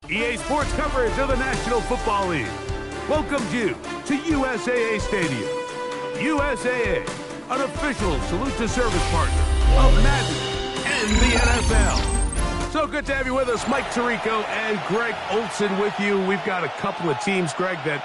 EA Sports coverage of the National Football League welcomes you to USAA Stadium. USAA, an official salute to service partner of Madden and the NFL. So good to have you with us. Mike Tirico and Greg Olsen with you. We've got a couple of teams, Greg, that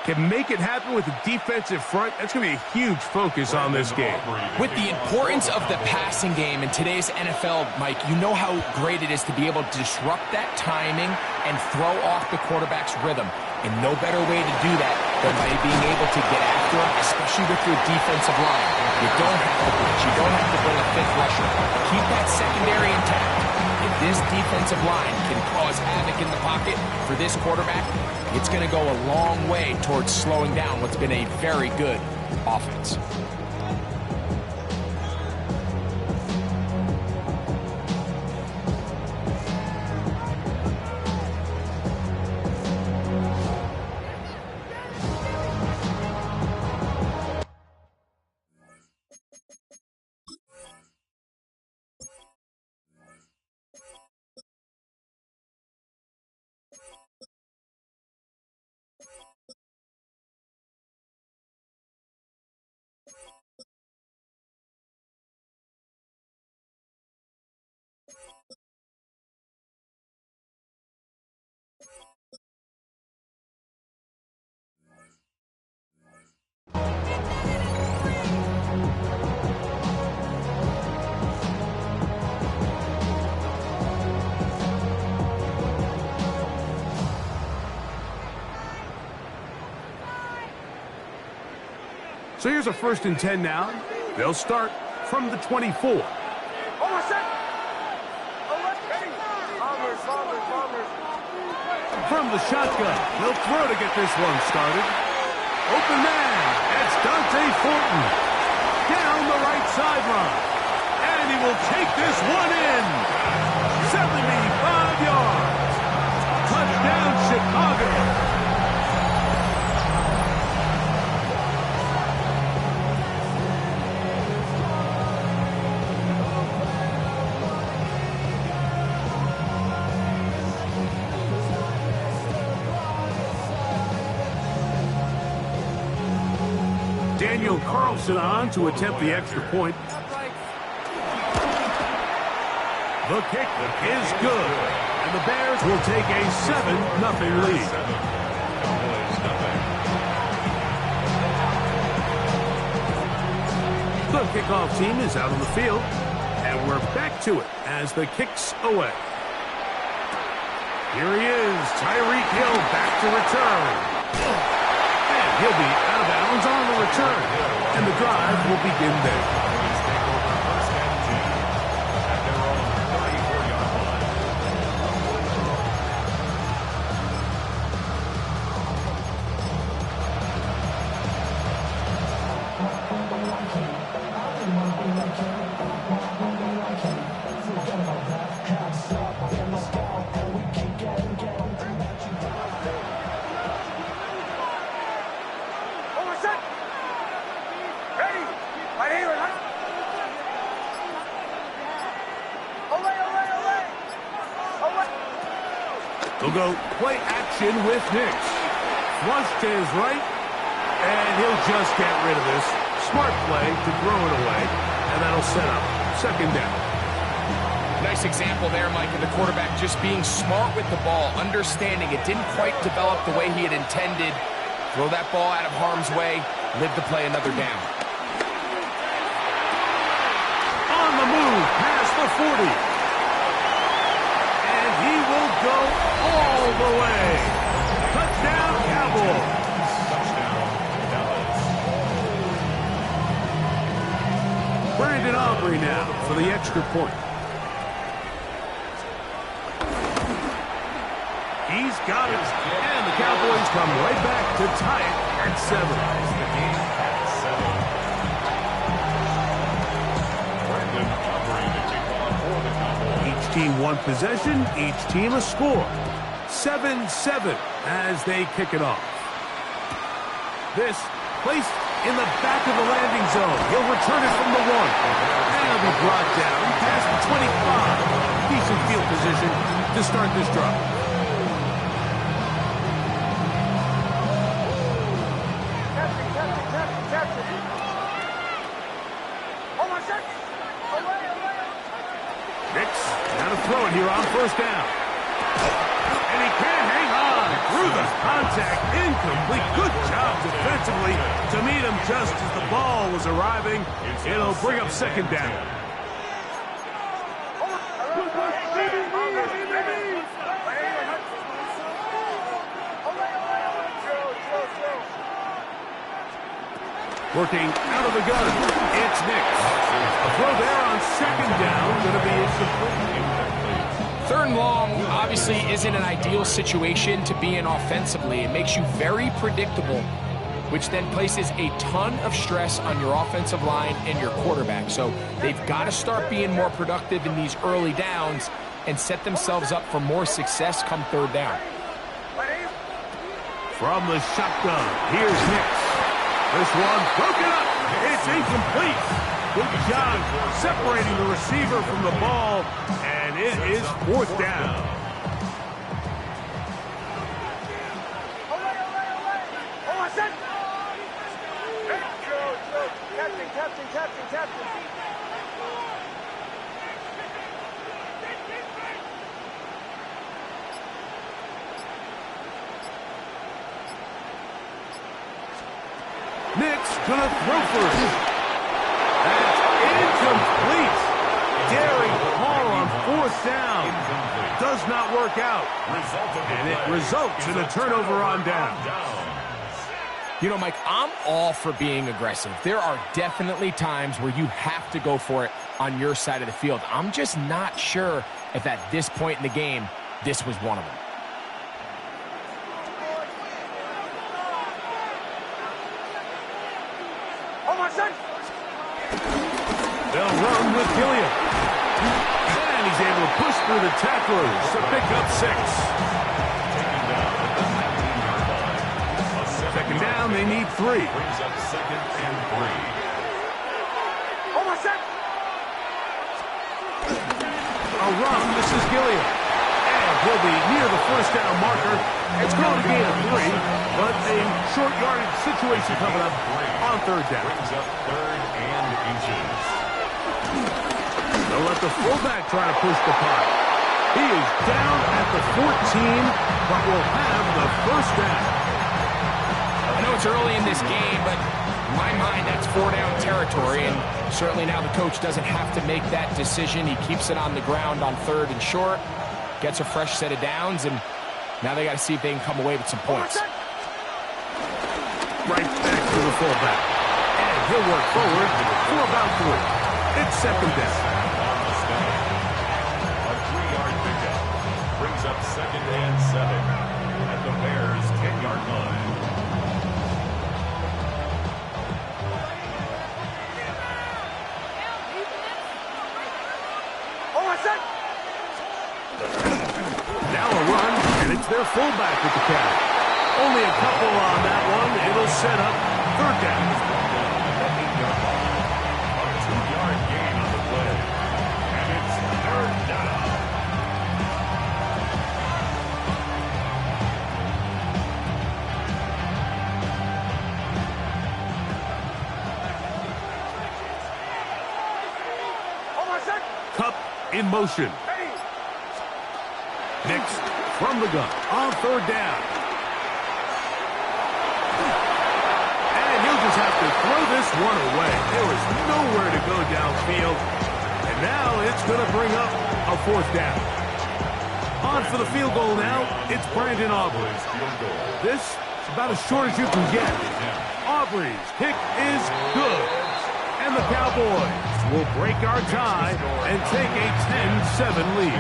can make it happen with a defensive front. That's going to be a huge focus on this game. With the importance of the passing game in today's NFL, Mike, you know how great it is to be able to disrupt that timing and throw off the quarterback's rhythm. And no better way to do that than by being able to get after him, especially with your defensive line. You don't have to blitz. You don't have to bring a fifth rusher. Keep that secondary intact. If this defensive line can cause havoc in the pocket for this quarterback, it's going to go a long way towards slowing down what's been a very good offense. So here's a 1st and 10 now. They'll start from the 24. From the shotgun, he'll throw to get this one started. Open man, it's Dante Fortin. Down the right sideline. And he will take this one in. 75 yards. Touchdown, Chicago. Daniel Carlson on to attempt the extra point. The kick is good, and the Bears will take a 7-0 lead. The kickoff team is out on the field, and we're back to it as the kick's away. Here he is, Tyreek Hill back to return. He'll be out of bounds on the return, and the drive will begin there. We'll go play action with Nix. Flush to his right, and he'll just get rid of this. Smart play to throw it away, and that'll set up 2nd down. Nice example there, Mike, of the quarterback just being smart with the ball, understanding it didn't quite develop the way he had intended. Throw that ball out of harm's way, live to play another down. On the move, past the 40. He will go all the way. Touchdown, Cowboys. Brandon Aubrey now for the extra point. He's got it. And the Cowboys come right back to tie it at 7. Team one possession, each team a score. 7-7 as they kick it off. This placed in the back of the landing zone. He'll return it from the 1. And it'll be brought down past the 25. Decent field position to start this drive. Nix. Now to throw it here on first down. And he can't hang on through the contact. Incomplete. Good job defensively to meet him just as the ball was arriving. It'll bring up second down. Working out of the gun, it's Nix. A throw there on second down, going to be incomplete. Third and long obviously isn't an ideal situation to be in offensively. It makes you very predictable, which then places a ton of stress on your offensive line and your quarterback. So they've got to start being more productive in these early downs and set themselves up for more success come third down. From the shotgun, here's Nix. This one broken up. It's incomplete. Good job separating the receiver from the ball, and it is fourth down. Captain. Nix gonna throw first. That's incomplete. Daring Hall on fourth down. Does not work out. And it results in a turnover on down. You know, Mike, I'm all for being aggressive. There are definitely times where you have to go for it on your side of the field. I'm just not sure if at this point in the game, this was one of them. They'll run with Gilliam. And he's able to push through the tacklers to pick up 6. Second down, they need 3. Brings up second and 3. A run, this is Gilliam. And he'll be near the first down marker. It's going to be a 3, but a short yardage situation coming up on third down. Brings up third and inches. They'll let the fullback try to push the punt. He is down at the 14, but will have the first down. I know it's early in this game, but in my mind, that's 4-down territory, and certainly now the coach doesn't have to make that decision. He keeps it on the ground on third and short, gets a fresh set of downs, and now they got to see if they can come away with some points. Right back to the fullback. And he'll work forward for about 3. It's second down. A 3-yard pickup. Brings up second and 7 at the Bears' 10-yard line. Now a run, and it's their fullback with the catch. Only a couple on that one. It'll set up third down. A 2-yard gain on the play. And it's third down. Cup in motion. Nix from the gun on third down. And he'll just have to throw this one away. There was nowhere to go downfield. And now it's going to bring up a fourth down. On for the field goal now, it's Brandon Aubrey. This is about as short as you can get. Aubrey's kick is good. And the Cowboys will break our tie and take a 10-7 lead.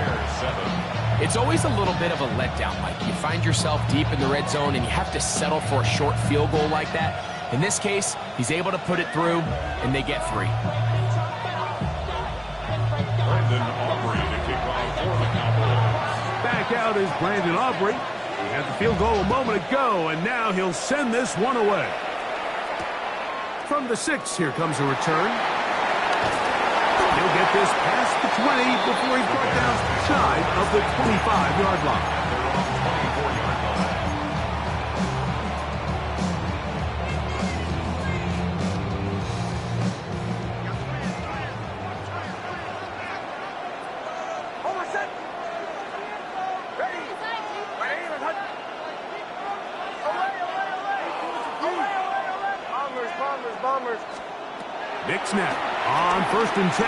It's always a little bit of a letdown, Mike. You find yourself deep in the red zone and you have to settle for a short field goal like that. In this case, he's able to put it through, and they get 3. Brandon Aubrey to kick off for the Cowboys. Back out is Brandon Aubrey. He had the field goal a moment ago, and now he'll send this one away. From the 6, here comes a return. He'll get this past the 20 before he's brought down shy of the 25-yard line. set. Ready. Ready. Away. Bombers. Big snap on 1st and 10.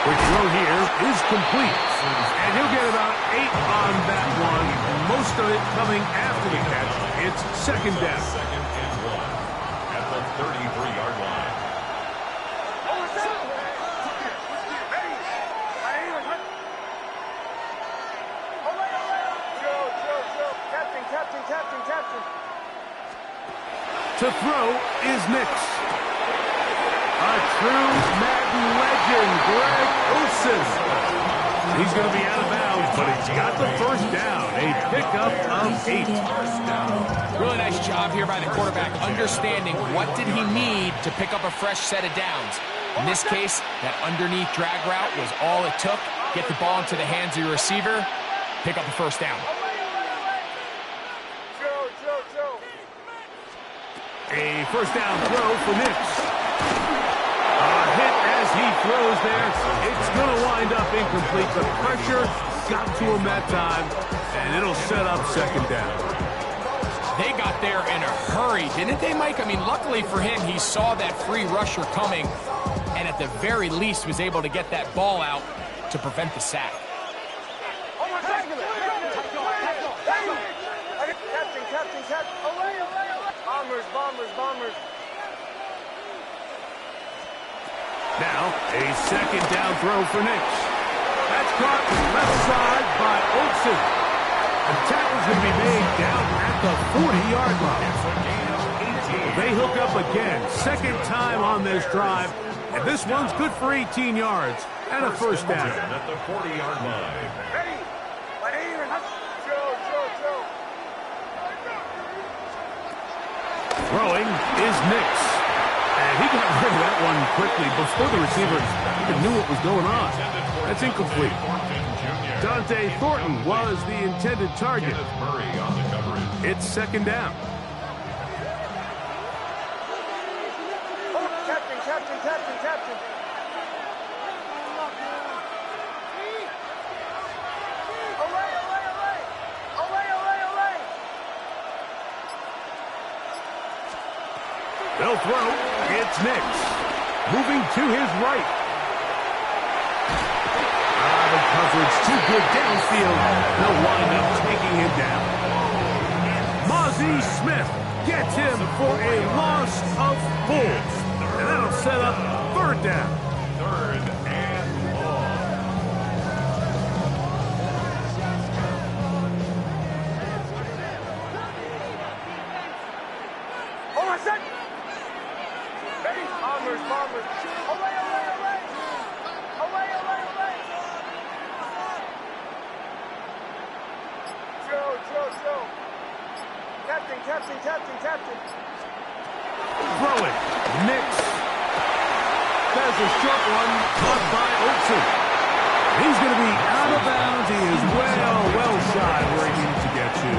Quick throw here is complete. And he'll get about 8 on that one. Most of it coming after the catch. It's 2nd down. 2nd and 1 at the 33-yard line. Captain. To throw is Nix. A true Madden legend, Greg Olsen. He's going to be out of bounds, but he's got the 1st down. A pickup of 8. Really nice job here by the quarterback, understanding what did he need to pick up a fresh set of downs. In this case, that underneath drag route was all it took. Get the ball into the hands of your receiver, pick up the 1st down. A 1st down throw for Nix. A hit as he throws there. It's going to wind up incomplete. The pressure got to him that time, and it'll set up 2nd down. They got there in a hurry, didn't they, Mike? I mean, luckily for him, he saw that free rusher coming, and at the very least was able to get that ball out to prevent the sack. Captain. Away. Bombers. Now, a 2nd down throw for Nix. That's caught left side by Olsen. The tackle's going to be made down at the 40-yard line. They hook up again. 2nd time on this drive. And this one's good for 18 yards and a 1st down. At the 40-yard line. Ready. Throwing is Nix. And he got rid of that one quickly before the receiver even knew what was going on. That's incomplete. Dante Thornton was the intended target. It's 2nd down. Captain. Away. They'll throw. It's Nix. Moving to his right. The coverage too good downfield. They'll wind up taking him down. Mozzie Smith gets him for a loss of 4. And that'll set up 3rd down. 3rd and long. Set. Ready. Bombers. Away. Joe. Captain. Throw it. Nix. There's a short one caught by Olsen. He's going to be out of bounds. He is well shy where he needs to get to.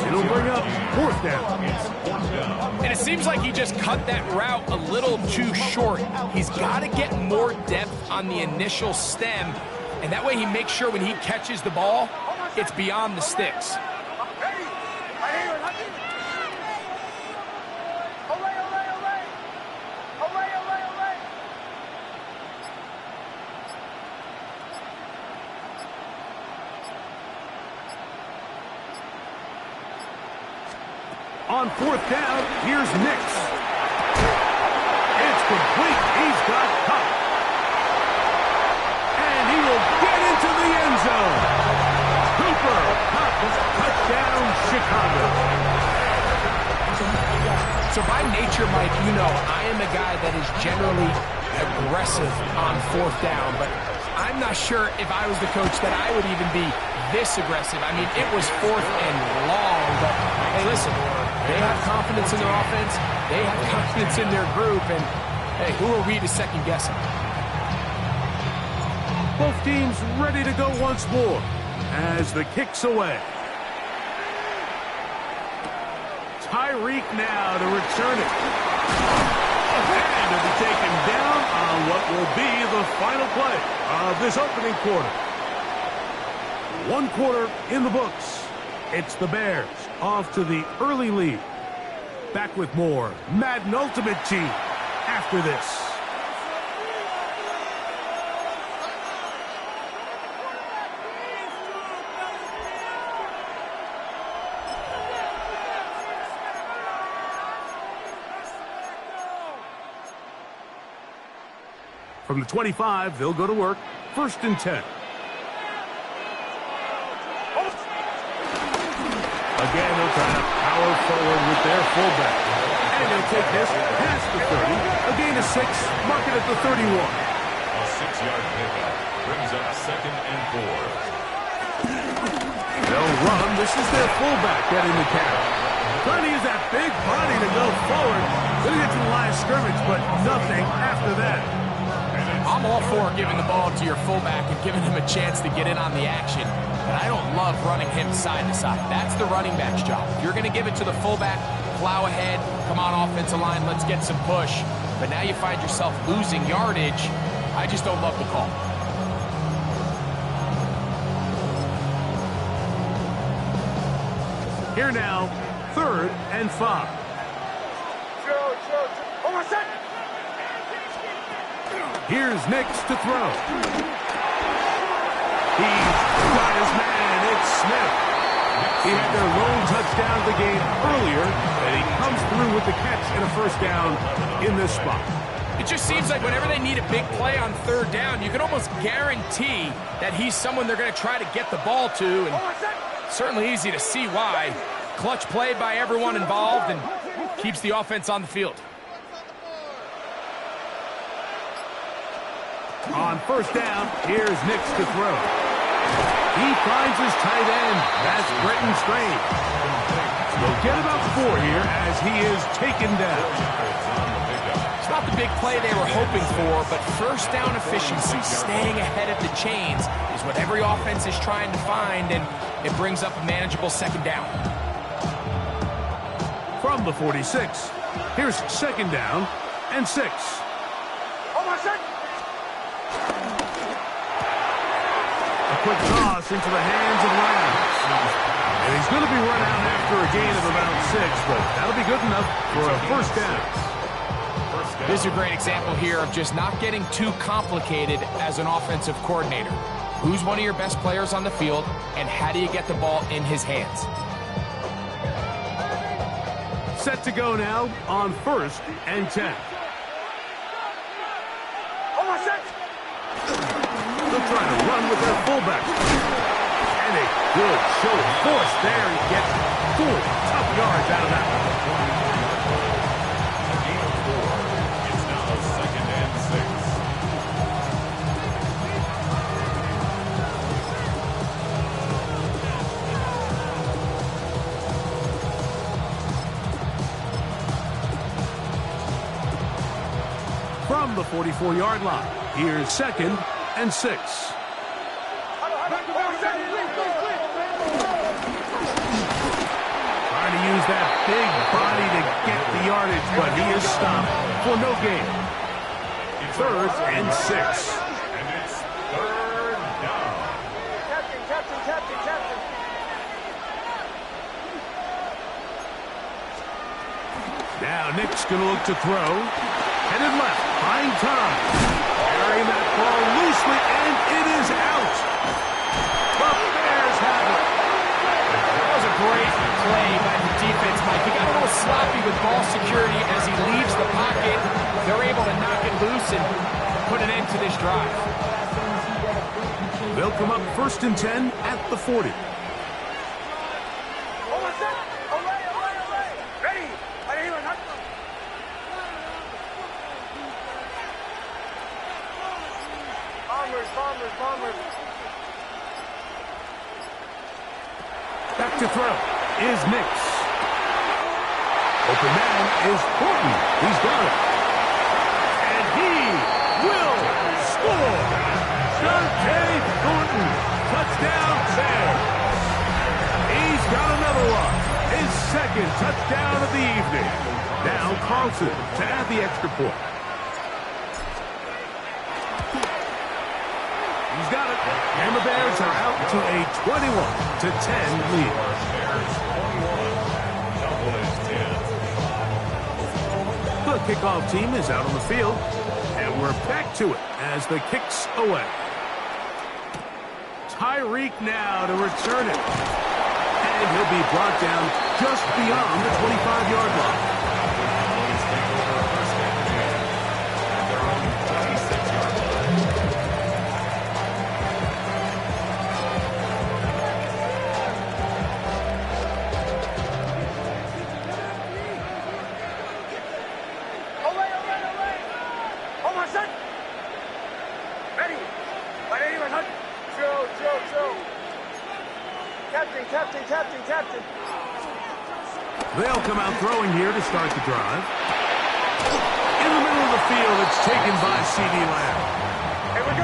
It'll bring up 4th down. And it seems like he just cut that route a little too short. He's got to get more depth on the initial stem, and that way he makes sure when he catches the ball, it's beyond the sticks. On 4th down, here's Nix. It's complete. He's got Kupp. And he will get into the end zone. Cooper Kupp, touchdown, Chicago. So by nature, Mike, you know, I am a guy that is generally aggressive on 4th down, but I'm not sure if I was the coach that I would even be this aggressive. I mean, it was 4th and long, but hey, listen, they have confidence in their offense, they have confidence in their group, and hey, who are we to second guess them? Both teams ready to go once more as the kick's away. Tyreek now to return it. And it'll be taken down on what will be the final play of this opening quarter. 1 quarter in the books. It's the Bears off to the early lead. Back with more Madden Ultimate Team after this. From the 25, they'll go to work. 1st and 10. Again, they'll try to power forward with their fullback. And they'll take this past the 30. A gain of 6, mark it at the 31. A 6-yard pickup brings up 2nd and 4. They'll run. This is their fullback getting the carry. Trying to use that big body to go forward. Going to get to the line of scrimmage, but nothing after that. I'm all for giving the ball to your fullback and giving him a chance to get in on the action, but I don't love running him side to side. That's the running back's job. If you're going to give it to the fullback, plow ahead, come on offensive line, let's get some push. But now you find yourself losing yardage. I just don't love the call. Here now, 3rd and 5. Hold on a sec. Here's Nix to throw. He's got his man. It's Smith. He had their lone touchdown of the game earlier, and he comes through with the catch and a 1st down in this spot. It just seems like whenever they need a big play on 3rd down, you can almost guarantee that he's someone they're going to try to get the ball to, and certainly easy to see why. Clutch play by everyone involved and keeps the offense on the field. On 1st down, here's Nix to throw. He finds his tight end. That's Britton Strange. They'll get about 4 here as he is taken down. It's not the big play they were hoping for, but 1st down efficiency, staying ahead of the chains, is what every offense is trying to find, and it brings up a manageable 2nd down. From the 46, here's 2nd down and 6. Hold on a sec. Quick toss into the hands of Rams. And he's going to be run out after a gain of about 6, but that'll be good enough for a 1st down. This is a great example here of just not getting too complicated as an offensive coordinator. Who's one of your best players on the field, and how do you get the ball in his hands? Set to go now on 1st and 10. Hold on a sec. They'll try to run with their fullback. And a good show of force there. He gets 4 tough yards out of that one. A gain of 4. It's now 2nd and 6. From the 44-yard line, here's 2nd and 6. Trying to use that big body to get the yardage, but he is stopped for no gain. 3rd and 6. And it's 3rd down. Captain. Now Nick's going to look to throw. Headed left, find time. Carrying that ball loosely, and it is out. The Bears have it. That was a great play by the defense, Mike. He got a little sloppy with ball security as he leaves the pocket. They're able to knock it loose and put an end to this drive. They'll come up 1st and 10 at the 40. Ready. Bombers. Back to throw is Nix. Open man is Horton. He's got it. And he will score. Dante Thornton. Touchdown Bears. He's got another one. His 2nd touchdown of the evening. Now Carlson to add the extra point. And the Bears are out to a 21-10 lead. Bears 21, Cowboys 10. The kickoff team is out on the field, and we're back to it as the kick's away. Tyreek now to return it. And he'll be brought down just beyond the 25-yard line. Cowboys take over first and 10 at their own 26-yard line. Away. Hold on, set. Ready. Ready, ready. Joe. Captain. They'll come out throwing here to start the drive. In the middle of the field, it's taken by C.D. Lamb.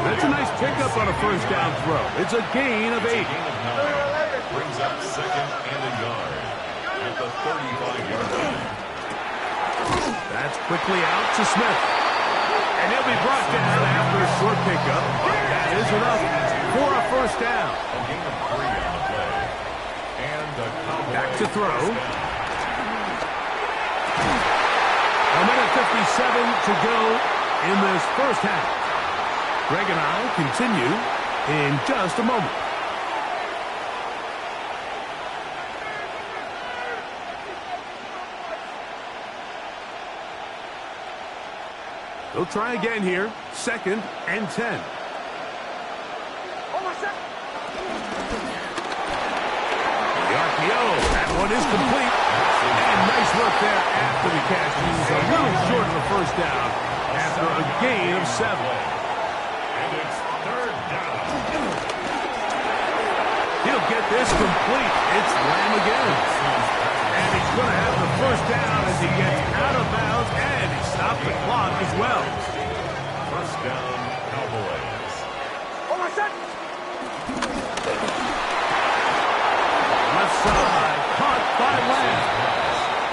That's a nice pickup on a first down throw. It's a gain of 8. Gain of 9. Brings up second and a yard at the 35-yard line. That's quickly out to Smith. And he'll be brought down after a short pickup. That is enough for a first down. A gain of 3 on the play. And the Cowboys Back to throw. first down. A minute 57 to go in this first half. Greg and I continue in just a moment. They'll try again here. 2nd and 10. Hold on, set. The RPO. That one is complete. And nice work there after the catch. He was a little short of the first down after a gain of 7. And it's third down. He'll get this complete. It's Lamb again. And he's going to have the first down as he gets out of bounds, and he stopped the clock as well. First down, Cowboys. Hold on, set. Left side, caught by Lamb.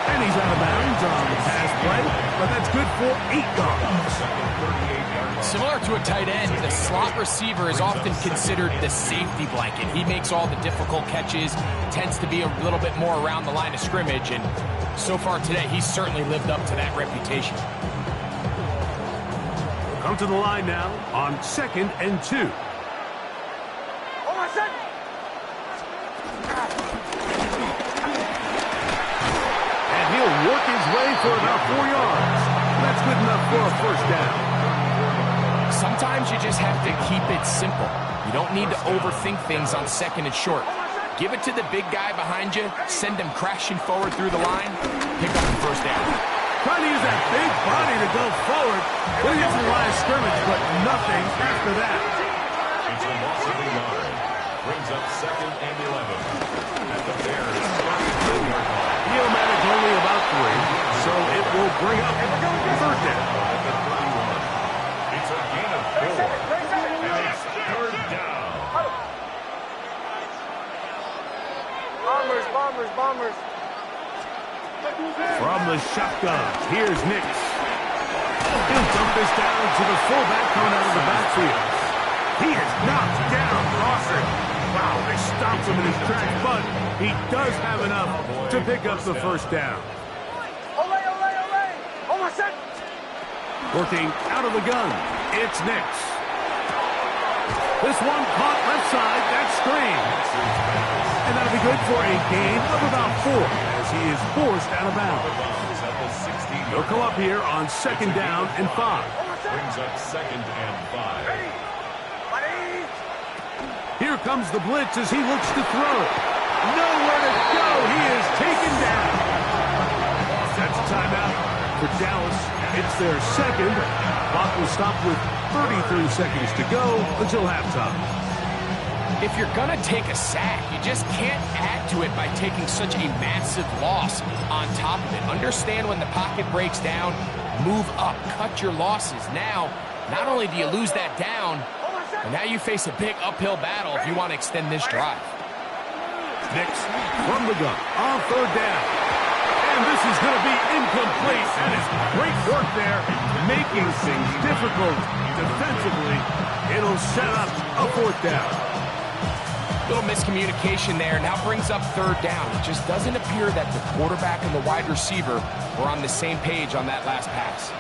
And he's out of bounds on the pass play, but that's good for 8 yards. Second 38-yard line. Similar to a tight end, the slot receiver is often considered the safety blanket. He makes all the difficult catches, tends to be a little bit more around the line of scrimmage, and so far today, he's certainly lived up to that reputation. Come to the line now on 2nd and 2. Hold on, set. And he'll work his way for about 4 yards. That's good enough for a first down. Sometimes you just have to keep it simple. You don't need to overthink things on 2nd and short. Give it to the big guy behind you, send him crashing forward through the line, pick up the first down. Trying to use that big body to go forward. He'll use the line of scrimmage, but nothing after that. It's a loss of a yard. Brings up second and 11 at the Bears' 32-yard line. He'll manage only about 3, so it will bring up third down. At the 31. It's a gain of 4. And it's third down. Bombers. From the shotgun, here's Nix. He'll dump this down to the fullback coming out of the backfield. He is knocked down, Crawford. Wow, they stopped him in his tracks, but he does have enough to pick up the first down. Olay. Hold on, set. Working out of the gun, it's Nix. This one caught left side, that's screen. And that'll be good for a gain of about 4 as he is forced out of bounds. They'll come up here on 2nd down and 5. Brings up second and 5. Ready. Here comes the blitz as he looks to throw. Nowhere to go. He is taken down. That's a timeout for Dallas. It's their second. Clock will stop with 33 seconds to go until halftime. If you're going to take a sack, you just can't add to it by taking such a massive loss on top of it. Understand when the pocket breaks down, move up, cut your losses. Now, not only do you lose that down, but now you face a big uphill battle if you want to extend this drive. Nix from the gun on 3rd down. And this is going to be incomplete. That is great work there, making things difficult defensively. It'll set up a fourth down. Little miscommunication there. Now brings up third down. It just doesn't appear that the quarterback and the wide receiver were on the same page on that last pass.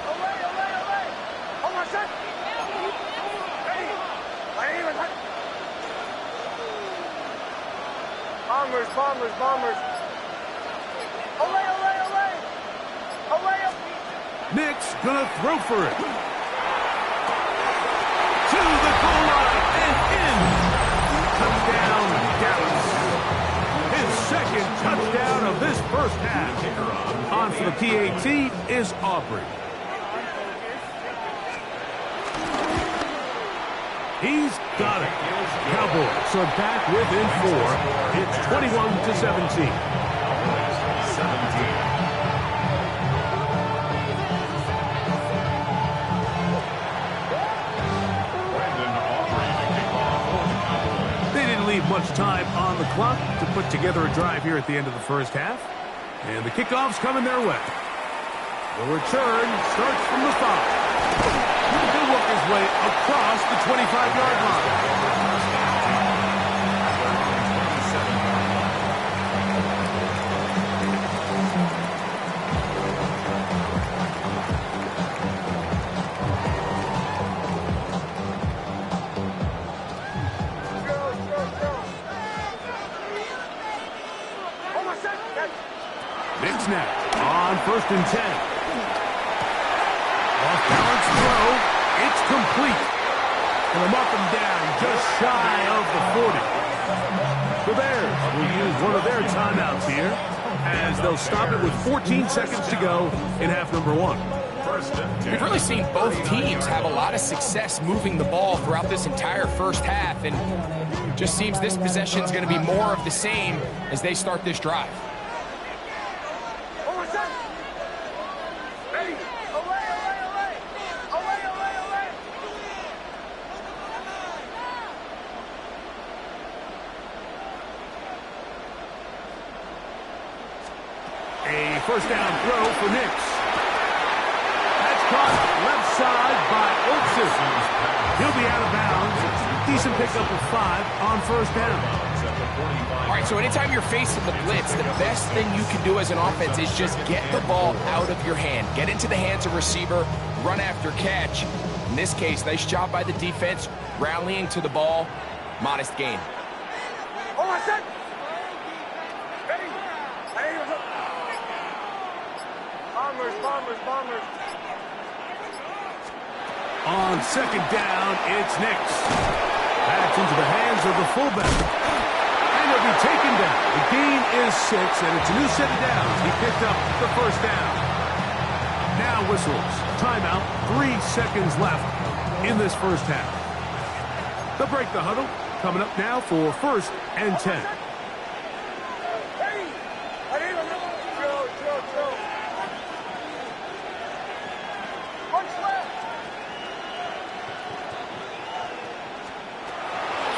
Bombers, bombers, bombers. Olay, olay, olay. Olay, olay. Nick's gonna throw for it. To the goal line and in. Touchdown, Dallas. His second touchdown of this first half. On for the PAT is Aubrey. He's got it. Cowboys are back within 4. It's 21-17. 17. They didn't leave much time on the clock to put together a drive here at the end of the first half. And the kickoff's coming their way. The return starts from the 5. He'll work his way across the 25-yard line. Big snap on 1st and 10. Off balance throw. It's complete. And they'll mark him down just shy of the 40. The Bears will use one of their timeouts here as they'll stop it with 14 seconds to go in half number 1. We've really seen both teams have a lot of success moving the ball throughout this entire first half, and just seems this possession is going to be more of the same as they start this drive. A first down throw for Nix. That's caught left side by Olsen. He'll be out of bounds. Decent pickup of 5 on first down. All right, so anytime you're facing the blitz, the best thing you can do as an offense is just get the ball out of your hand. Get into the hands of receiver, run after catch. In this case, nice job by the defense, rallying to the ball. Modest gain. Bombers, bombers, bombers. On second down, it's Nix. That's into the hands of the fullback. And he'll be taken down. The gain is 6, and it's a new set of downs. He picked up the first down. Now whistles. Timeout. 3 seconds left in this first half. They'll break the huddle. Coming up now for 1st and 10.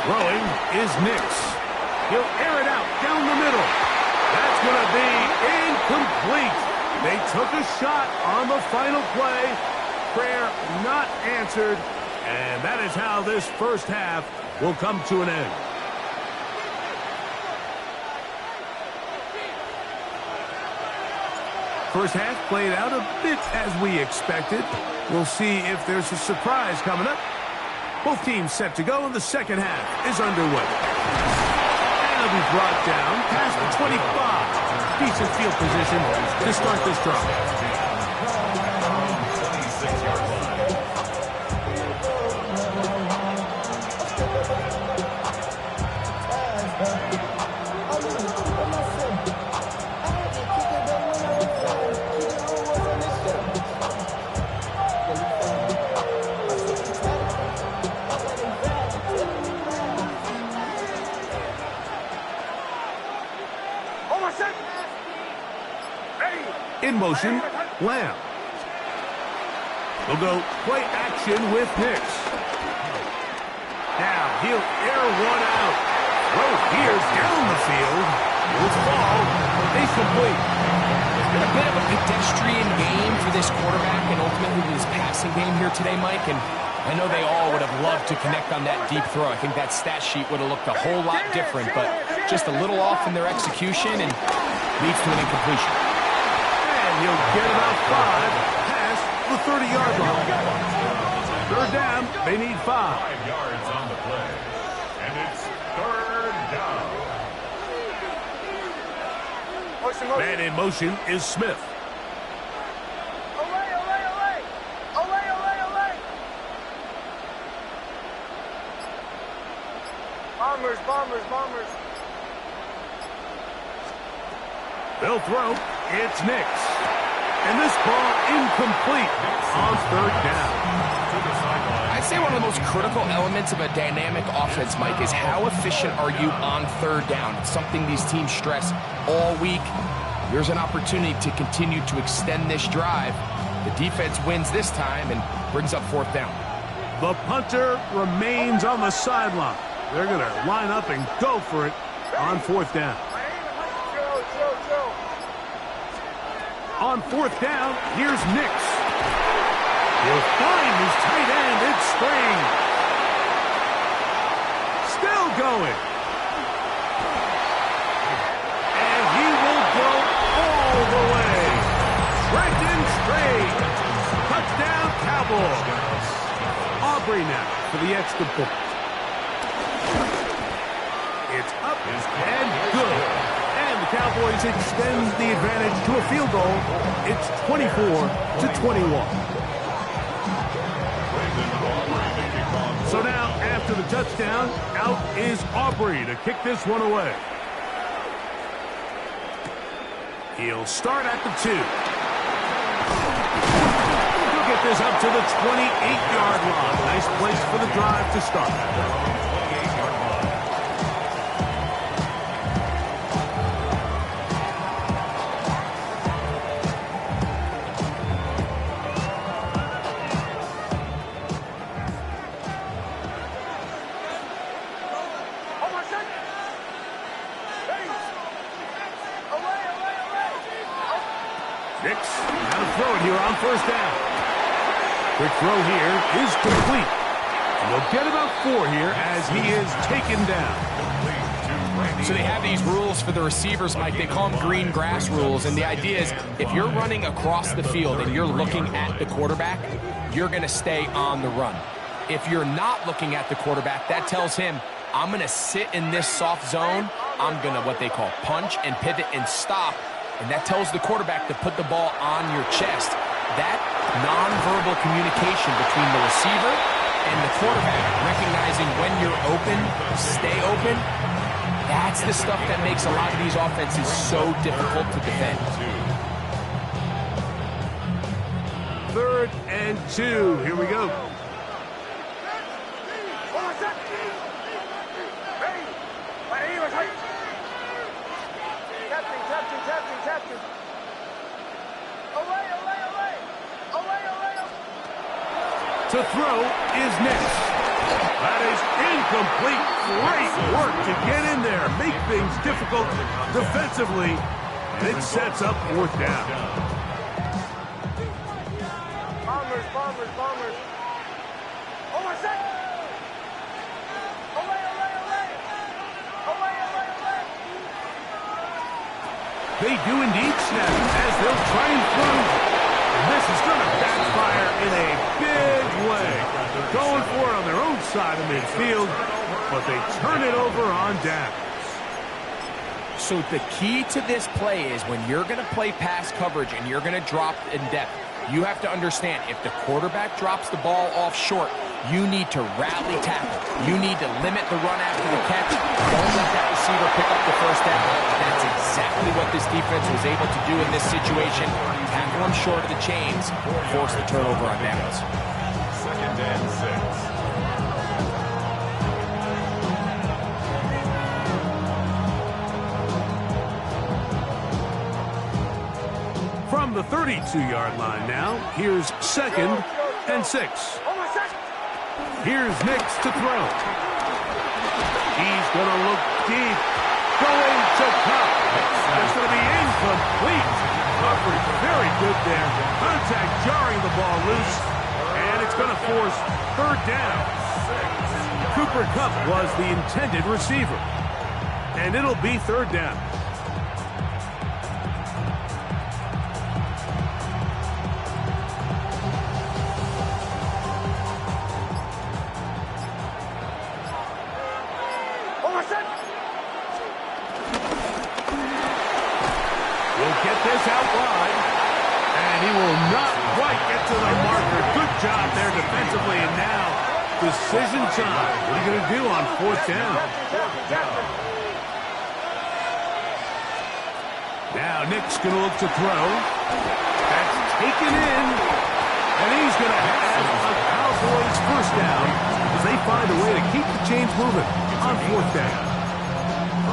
Throwing is Nix. He'll air it out down the middle. That's going to be incomplete. They took a shot on the final play. Prayer not answered. And that is how this first half will come to an end. First half played out a bit as we expected. We'll see if there's a surprise coming up. Both teams set to go, and the second half is underway. And it'll be brought down past the 25. Decent field position to start this drive. In motion, Lamb. We'll go play action with Nix. Now he'll air one out. Throw here down the field. Will fall. Incomplete. been a bit of a pedestrian game for this quarterback and ultimately this passing game here today, Mike. And I know they all would have loved to connect on that deep throw. I think that stat sheet would have looked a whole lot different, but just a little off in their execution and leads to an incompletion. And he'll get about 5 past the 30-yard line. Third down, they need 5. 5 yards on the play. And it's third down. Motion, motion. Man in motion is Smith. Away, away, away. Away, away, away. Bombers, bombers, bombers. They'll throw. It's Nix. And this ball incomplete on third down. I'd say one of the most critical elements of a dynamic offense, Mike, is how efficient are you on third down. It's something these teams stress all week. Here's an opportunity to continue to extend this drive. The defense wins this time and brings up fourth down. The punter remains on the sideline. They're going to line up and go for it on fourth down. Chill, chill, chill. On fourth down, here's Nix. He'll find his tight end. It's Spring. Still going. And he will go all the way. Trenton straight. Touchdown, Cowboys. Aubrey now for the extra point. It's up and good. And the Cowboys extend the advantage to a field goal. It's 24-21. So now, after the touchdown, out is Aubrey to kick this one away. He'll start at the 2. He'll get this up to the 28-yard line. Nice place for the drive to start. Nix, now to throw it here on first down. Quick throw here is complete. And they'll get about 4 here as he is taken down. So they have these rules for the receivers, Mike. They call them green grass rules. And the idea is if you're running across the field and you're looking at the quarterback, you're going to stay on the run. If you're not looking at the quarterback, that tells him, I'm going to sit in this soft zone. I'm going to what they call punch and pivot and stop. And that tells the quarterback to put the ball on your chest. That nonverbal communication between the receiver and the quarterback, recognizing when you're open, stay open, that's the stuff that makes a lot of these offenses so difficult to defend. 3rd and 2. Here we go. Captain. Away, away, away. Away, away, away. To throw is Nix. That is incomplete. Great work to get in there. Make things difficult defensively. And it sets up fourth down. Bombers, bombers, bombers. Oh, my second. Away, away, away. Away, away, away. They do indeed snap as they'll try and throw. And this is going to backfire in a big way. Going for it on their own side of midfield, but they turn it over on downs. So the key to this play is when you're going to play pass coverage and you're going to drop in depth, you have to understand if the quarterback drops the ball off short, you need to rally tackle. You need to limit the run after the catch. Don't let that receiver pick up the first down. That's exactly what this defense was able to do in this situation. Tackle them short of the chains, force the turnover on downs. 2nd and 6. From the 32-yard line now, here's 2nd and 6. Here's Nix to throw. He's going to look deep. Going to Cup. That's going to be incomplete. A coverage. Very good there. Contact jarring the ball loose. And it's going to force third down. Cooper Kupp was the intended receiver. And it'll be third down. Out wide, and he will not quite get to the marker. Good job there defensively, and now decision time. What are you going to do on fourth down? Now Nick's going to look to throw. That's taken in, and he's going to have a Cowboys first down as they find a way to keep the chains moving on fourth down.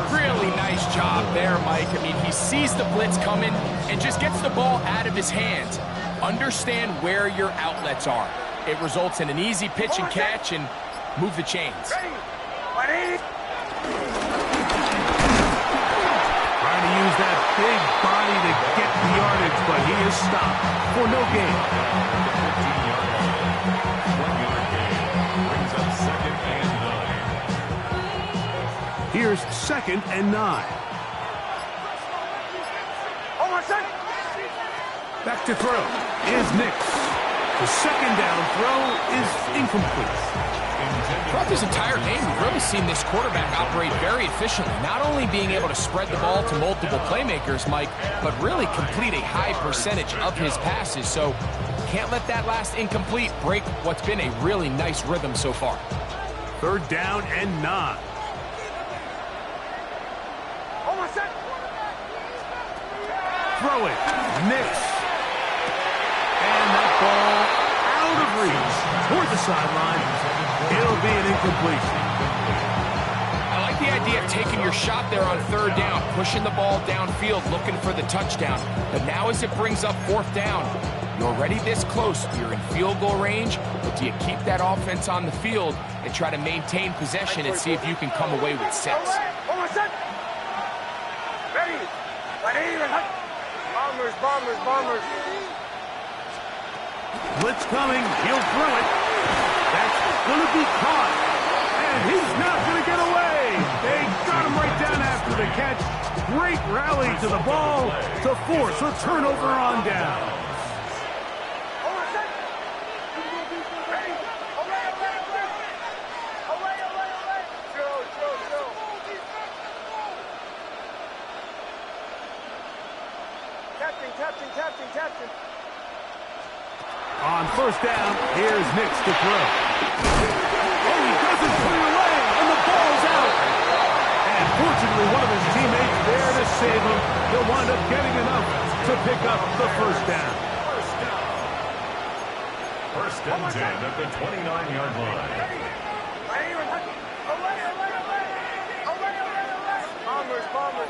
Really nice job there, Mike. I mean, he sees the blitz coming and just gets the ball out of his hands. Understand where your outlets are. It results in an easy pitch and catch and move the chains. Trying to use that big body to get the yardage, but he is stopped for no gain. 1-yard gain brings up second and 9. Here's second and 9. Back to throw is Nix. The second down throw is incomplete. Throughout this entire game, we've really seen this quarterback operate very efficiently, not only being able to spread the ball to multiple playmakers, Mike, but really complete a high percentage of his passes. So can't let that last incomplete break what's been a really nice rhythm so far. Third down and 9. Throw it. Nix. And that ball out of reach toward the sideline. It'll be an incompletion. I like the idea of taking your shot there on third down, pushing the ball downfield, looking for the touchdown. But now as it brings up fourth down, you're already this close. You're in field goal range, but do you keep that offense on the field and try to maintain possession and see if you can come away with 6? Bombers. Blitz coming. He'll throw it. That's going to be caught. And he's not going to get away. They got him right down after the catch. Great rally to the ball to force a turnover on down. Captain. On first down, here's Nix to throw. Oh, he doesn't put it away, and the ball's out. And fortunately, one of his teammates there to save him. He'll wind up getting enough to pick up the first down. First and 10 at the 29-yard line.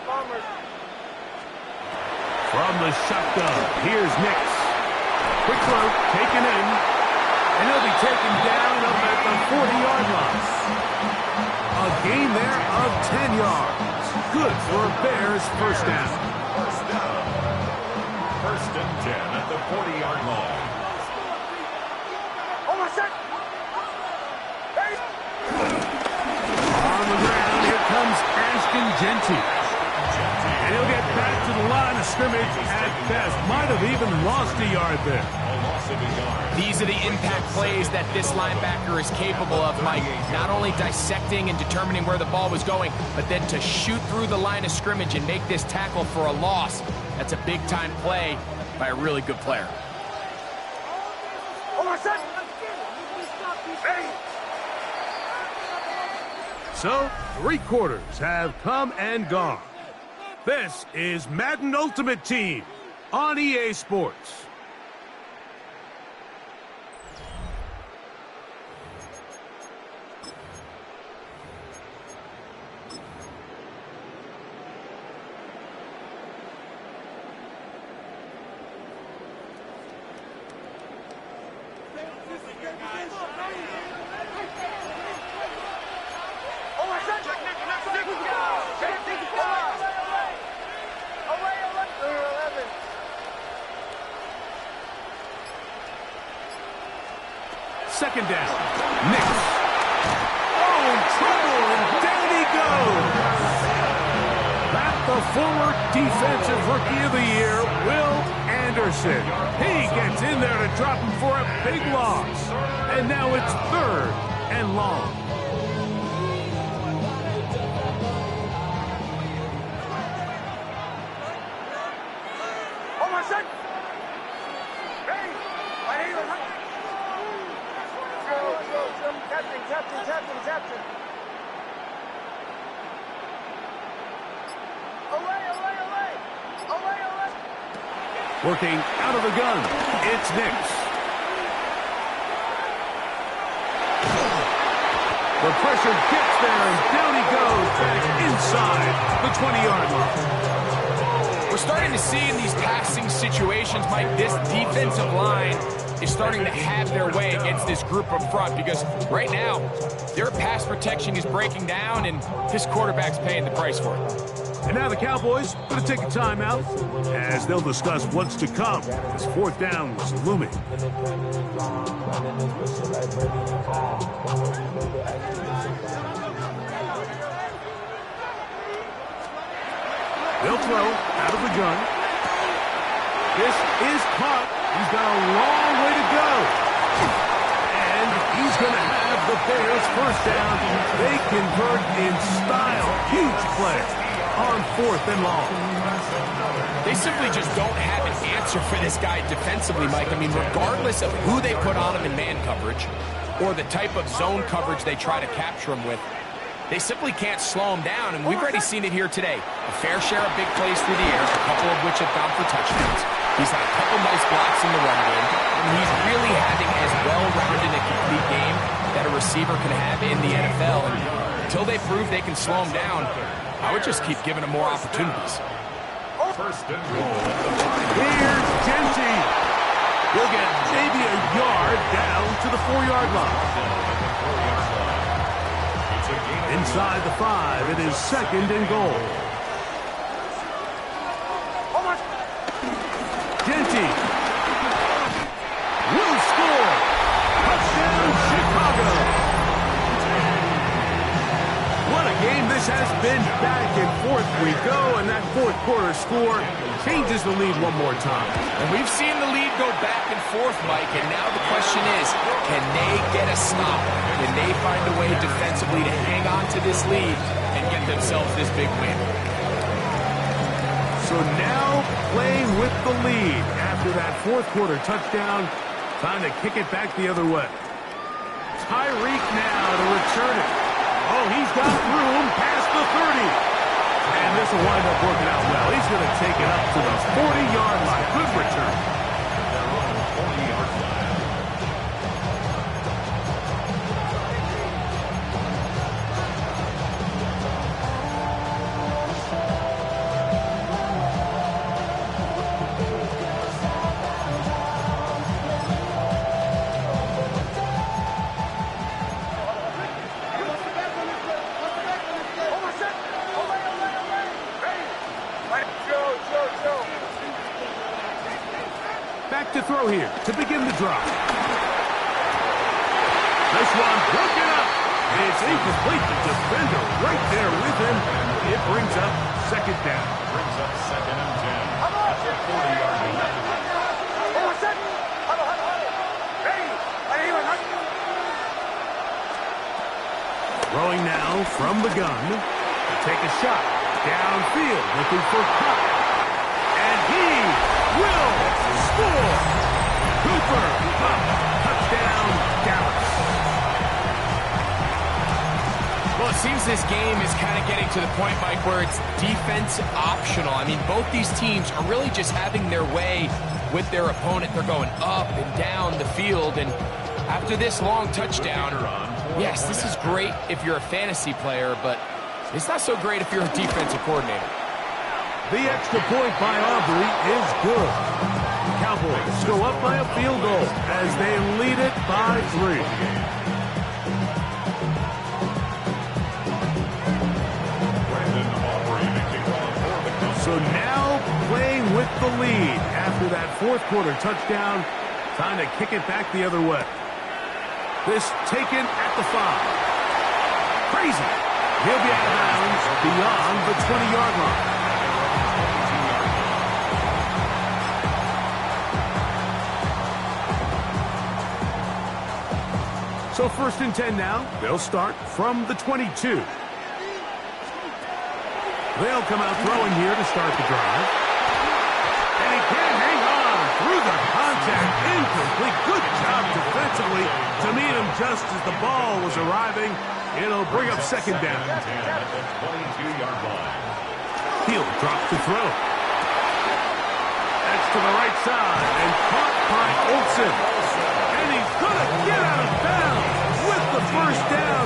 Bombers. From the shotgun, here's Nix. Quick throw, taken in, and he'll be taken down up at the 40-yard line. A gain there of 10 yards. Good for a Bears first down. First and 10 at the 40-yard line. On the ground, here comes Ashton Jeanty. And he'll get back to the line of scrimmage at best. Might have even lost a yard there. A loss of a yard. These are the impact plays that this linebacker is capable of, Mike. Not only dissecting and determining where the ball was going, but then to shoot through the line of scrimmage and make this tackle for a loss. That's a big-time play by a really good player. So, 3 quarters have come and gone. This is Madden Ultimate Team on EA Sports. Second down. Nix. Oh, in trouble, and down he goes. That's the former Defensive Rookie of the Year, Will Anderson. He gets in there to drop him for a big loss. And now it's 3rd and long. Captain. Away. Working out of the gun, it's Nix. The pressure gets there, and down he goes back inside the 20-yard line. We're starting to see in these passing situations, Mike, this defensive line is starting to have their way against this group up front because right now, their pass protection is breaking down, and this quarterback's paying the price for it. And now the Cowboys going to take a timeout as they'll discuss what's to come as 4th down is looming. They'll throw out of the gun. This is caught. He's got a long way to go. And he's going to have the Bears first down. They convert in style. Huge play on 4th and long. They simply just don't have an answer for this guy defensively, Mike. I mean, regardless of who they put on him in man coverage or the type of zone coverage they try to capture him with, they simply can't slow him down, and we've already seen it here today. A fair share of big plays through the air, a couple of which have gone for touchdowns. He's had a couple nice blocks in the run game, and he's really having as well-rounded a complete game that a receiver can have in the NFL. And until they prove they can slow him down, I would just keep giving him more opportunities. First and goal at the 5. Here's Genty. He'll get maybe a yard down to the 4-yard line. Inside the 5, it is 2nd and goal. Genty will score. Touchdown, Chicago. What a game this has been. Back and forth we go, and that 4th quarter score changes the lead one more time. And we've seen the lead go back and forth, Mike, and now the question is, can they get a stop? Can they find a way defensively to hang on to this lead and get themselves this big win? So now playing with the lead after that 4th quarter touchdown, time to kick it back the other way. Tyreek now to return it. Oh, he's got room past the 30. And this will wind up working out well. He's going to take it up to the 40-yard line. Good return. They're on the 40-yard line. To throw here to begin the drive. This one broken up. It's incomplete. The defender right there with him. It brings up 2nd down. Brings up 2nd and 10. At the 40-yard line. Throwing now from the gun. Take a shot. Downfield looking for Kupp. And he will score. Cooper Kupp. Touchdown, Dallas. Well, it seems this game is kind of getting to the point, Mike, where it's defense optional. I mean, both these teams are really just having their way with their opponent. They're going up and down the field, and after this long touchdown, yes, this is great if you're a fantasy player, but it's not so great if you're a defensive coordinator. The extra point by Aubrey is good. The Cowboys go up by a field goal as they lead it by 3. So now playing with the lead after that 4th quarter touchdown. Time to kick it back the other way. This taken at the 5. Crazy. He'll be out of bounds beyond the 20-yard line. So 1st and 10 now. They'll start from the 22. They'll come out throwing here to start the drive. And he can't hang on through the contact. Incomplete. Good job defensively to meet him just as the ball was arriving. It'll bring up 2nd down. He'll drop to throw. That's to the right side and caught by Olsen. And he's going to get out of bounds with the 1st down.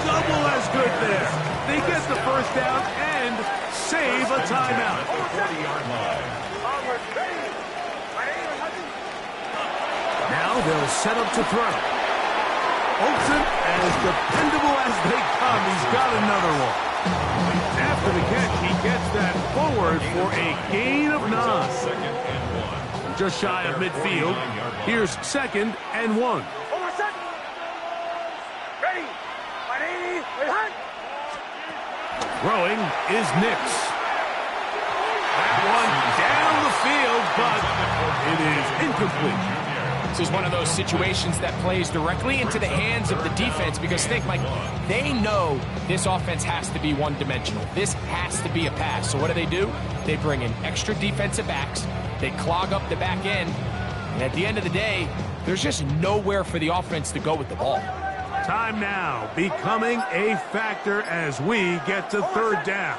Double as good there. They get the 1st down and save a timeout. Now they'll set up to throw. Olsen, as dependable as they come, he's got another one. After the catch, he gets that forward for a gain of 9. Just shy of midfield. Here's 2nd and 1. Throwing is Nix. That one down the field, but it is incomplete. This is one of those situations that plays directly into the hands of the defense because think, Mike, they know this offense has to be one-dimensional. This has to be a pass. So what do? They bring in extra defensive backs. They clog up the back end. And at the end of the day, there's just nowhere for the offense to go with the ball. Time now becoming a factor as we get to 3rd down.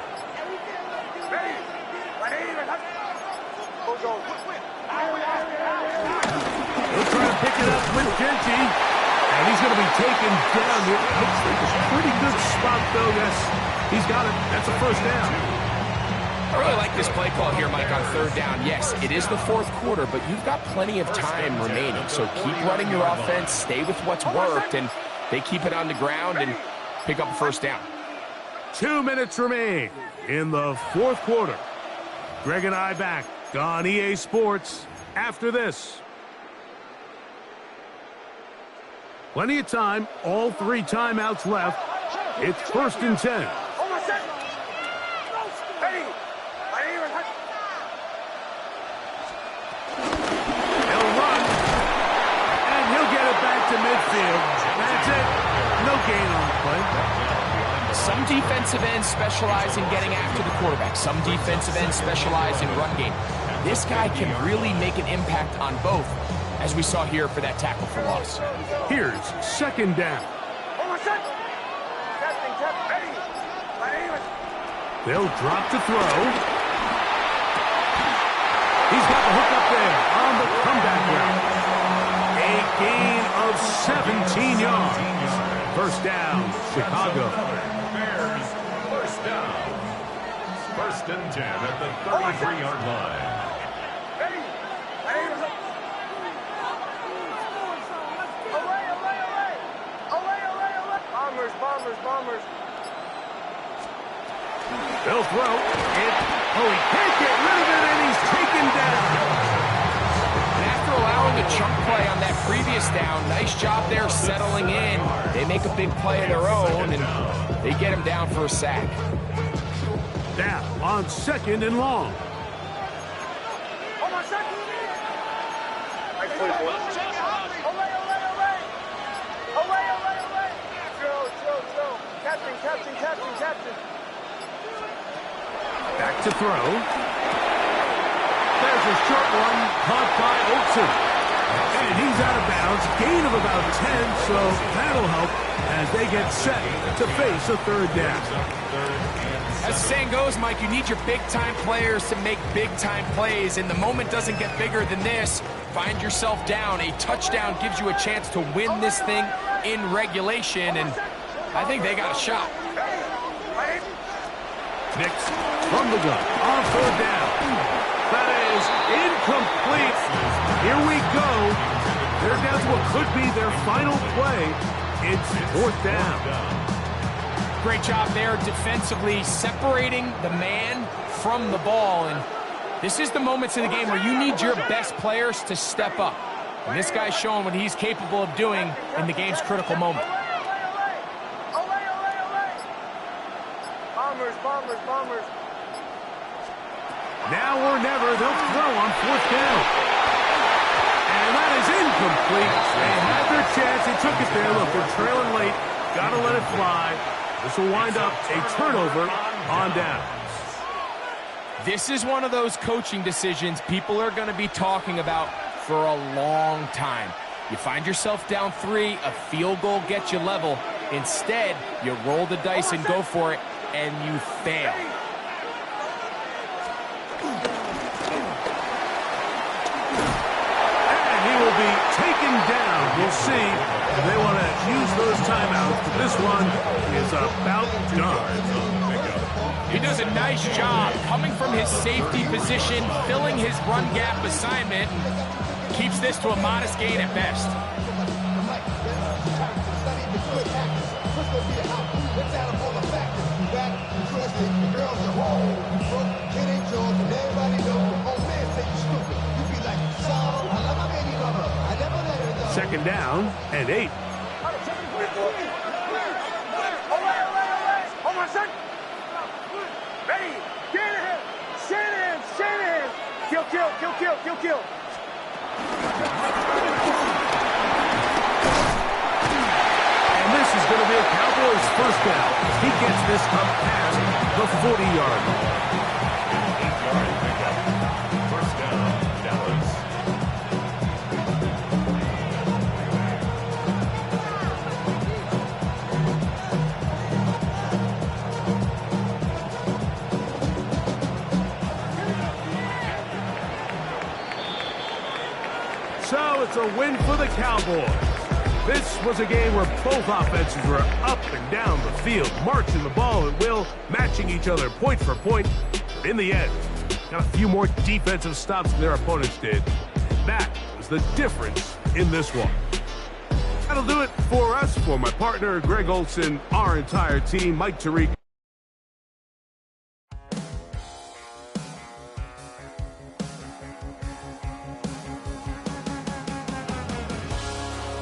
He'll try to pick it up with Genty, and he's going to be taken down here. Looks like a pretty good spot, though. Yes, he's got it. That's a 1st down. I really like this play call here, Mike, on 3rd down. Yes, it is the 4th quarter, but you've got plenty of time remaining. So keep running your offense, stay with what's worked, and they keep it on the ground and pick up a 1st down. 2 minutes remain in the 4th quarter. Greg and I back on EA Sports after this. Plenty of time, all 3 timeouts left. It's 1st and 10. He'll run, and he'll get it back to midfield. That's it. No gain on the play. Some defensive ends specialize in getting after the quarterback. Some defensive ends specialize in run game. This guy can really make an impact on both, as we saw here for that tackle for loss. Here's 2nd down. They'll drop to throw. He's got the hook up there on the comeback route. A gain of 17 yards. 1st down, Chicago. Bears, 1st down. 1st and 10 at the 33-yard line. Bombers. They'll throw it. Oh, he can't get rid of it, and he's taken down. And after allowing a chunk play on that previous down, nice job there settling in. They make a big play of their own, and they get him down for a sack. Down on 2nd and long. Captain. Back to throw. There's a short one caught by Olsen. And he's out of bounds. Gain of about 10, so that'll help as they get set to face a 3rd down. As the saying goes, Mike, you need your big-time players to make big-time plays, and the moment doesn't get bigger than this. Find yourself down. A touchdown gives you a chance to win this thing in regulation, and I think they got a shot. Nix from the gun on 4th down. That is incomplete. Here we go. They're down to what could be their final play. It's 4th down. Great job there defensively, separating the man from the ball. And this is the moments in the game where you need your best players to step up. And this guy's showing what he's capable of doing in the game's critical moment. Bombers, bombers, bombers. Now or never, they'll throw on 4th down. And that is incomplete. They had their chance. They took it there. Look, they're trailing late. Got to let it fly. This will wind up a turnover on downs. This is one of those coaching decisions people are going to be talking about for a long time. You find yourself down 3, a field goal gets you level. Instead, you roll the dice and go for it, and you fail. And he will be taken down. We'll see if they want to use those timeouts. This one is about done. He does a nice job coming from his safety position, filling his run gap assignment, and keeps this to a modest gain at best. Second down and 8. Hold on, son. Ready. Shanahan. Shanahan. Shanahan. Kill, kill, kill, kill, kill, kill. And this is going to be a Cowboys first down. He gets this up past the 40-yard line. 8-yard pickup. First down, Dallas. So it's a win for the Cowboys. This was a game where both offenses were up and down the field, marching the ball at will, matching each other point for point. But in the end, got a few more defensive stops than their opponents did. That was the difference in this one. That'll do it for us. For my partner, Greg Olson, our entire team, Mike Tirico.